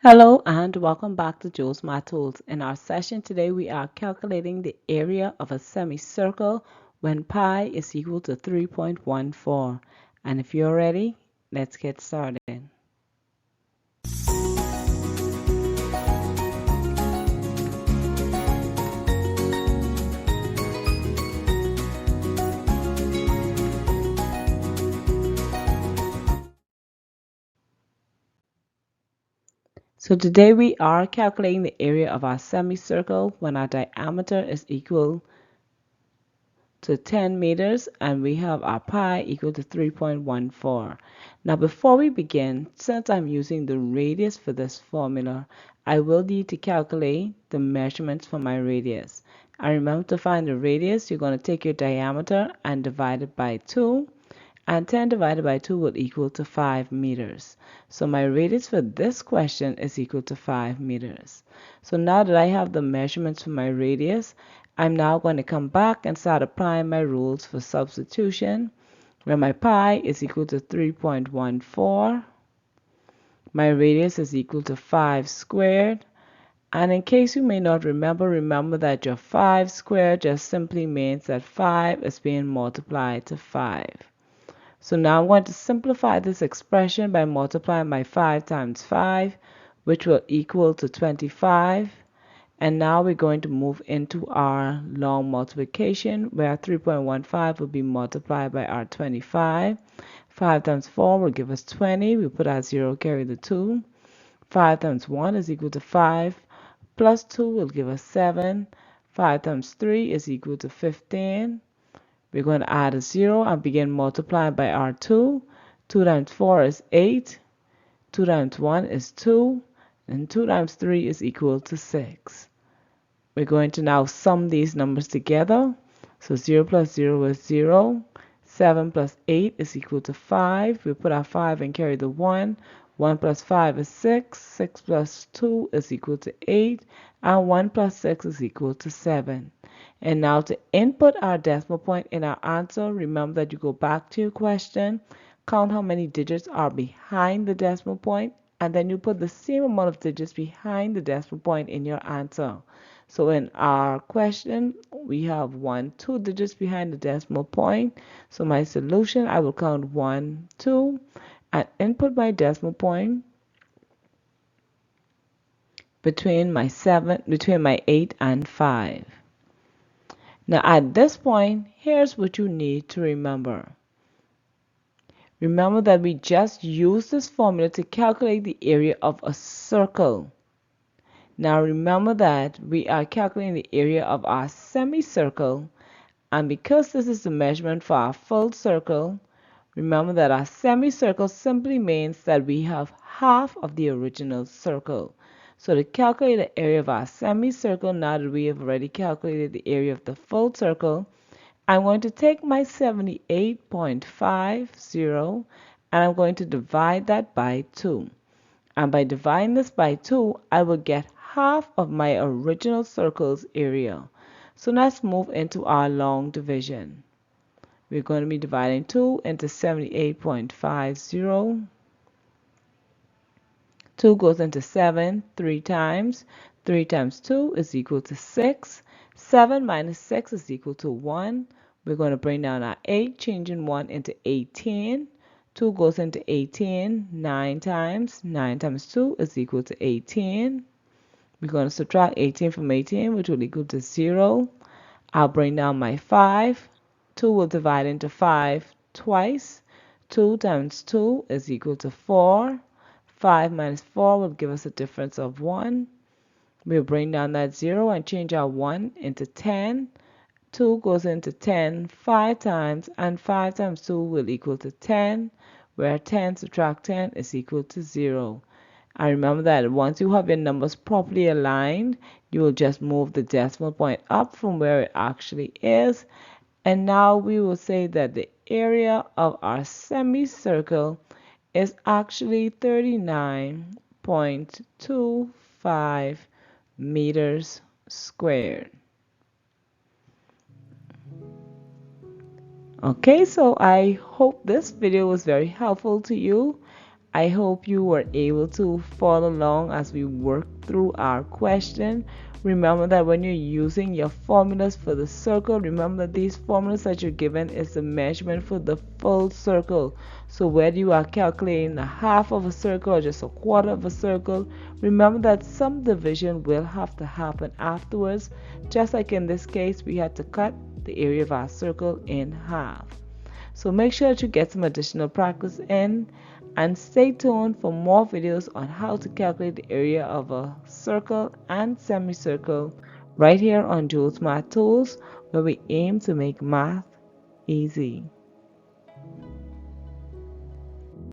Hello and welcome back to Joe's Math Tools. In our session today, we are calculating the area of a semicircle when pi is equal to 3.14. And if you're ready, let's get started. So today we are calculating the area of our semicircle when our diameter is equal to 10 meters and we have our pi equal to 3.14. Now before we begin, since I'm using the radius for this formula, I will need to calculate the measurements for my radius. And remember, to find the radius, you're going to take your diameter and divide it by 2. And 10 divided by 2 will equal to 5 meters. So my radius for this question is equal to 5 meters. So now that I have the measurements for my radius, I'm now going to come back and start applying my rules for substitution, where my pi is equal to 3.14. My radius is equal to 5 squared. And in case you may not remember that your 5 squared just simply means that 5 is being multiplied to 5. So now I'm going to simplify this expression by multiplying by 5 times 5, which will equal to 25. And now we're going to move into our long multiplication, where 3.15 will be multiplied by our 25. 5 times 4 will give us 20. We put our 0, carry the 2. 5 times 1 is equal to 5. Plus 2 will give us 7. 5 times 3 is equal to 15. We're going to add a 0 and begin multiplying by our 2. 2 times 4 is 8. 2 times 1 is 2. And 2 times 3 is equal to 6. We're going to now sum these numbers together. So 0 plus 0 is 0. 7 plus 8 is equal to 5. We put our 5 and carry the 1. 1 plus 5 is 6. 6 plus 2 is equal to 8. And 1 plus 6 is equal to 7. And now to input our decimal point in our answer, remember that you go back to your question, count how many digits are behind the decimal point, and then you put the same amount of digits behind the decimal point in your answer. So in our question, we have 2 digits behind the decimal point. So my solution, I will count 1, 2, and input my decimal point between my 8 and 5. Now at this point, here's what you need to remember. Remember that we just used this formula to calculate the area of a circle. Now remember that we are calculating the area of our semicircle, and because this is the measurement for our full circle, remember that our semicircle simply means that we have half of the original circle. So to calculate the area of our semicircle, now that we have already calculated the area of the full circle, I'm going to take my 78.50 and I'm going to divide that by 2. And by dividing this by 2, I will get half of my original circle's area. So let's move into our long division. We're going to be dividing 2 into 78.50. 2 goes into 7 3 times. 3 times 2 is equal to 6. 7 minus 6 is equal to 1. We're going to bring down our 8, changing 1 into 18. 2 goes into 18 9 times. 9 times 2 is equal to 18. We're going to subtract 18 from 18, which will equal to 0. I'll bring down my 5. 2 will divide into 5 twice. 2 times 2 is equal to 4. 5 minus 4 will give us a difference of 1. We'll bring down that 0 and change our 1 into 10. 2 goes into 10 5 times, and 5 times 2 will equal to 10, where 10 subtract 10 is equal to 0. And remember that once you have your numbers properly aligned, you will just move the decimal point up from where it actually is. And now we will say that the area of our semicircle is actually 39.25 meters squared. Okay, so I hope this video was very helpful to you. I hope you were able to follow along as we work through our question. Remember that when you're using your formulas for the circle, remember that these formulas that you're given is the measurement for the full circle. So whether you are calculating a half of a circle or just a quarter of a circle, remember that some division will have to happen afterwards. Just like in this case, we had to cut the area of our circle in half. So make sure to get some additional practice in and stay tuned for more videos on how to calculate the area of a circle and semicircle right here on Jules Math Tools, where we aim to make math easy.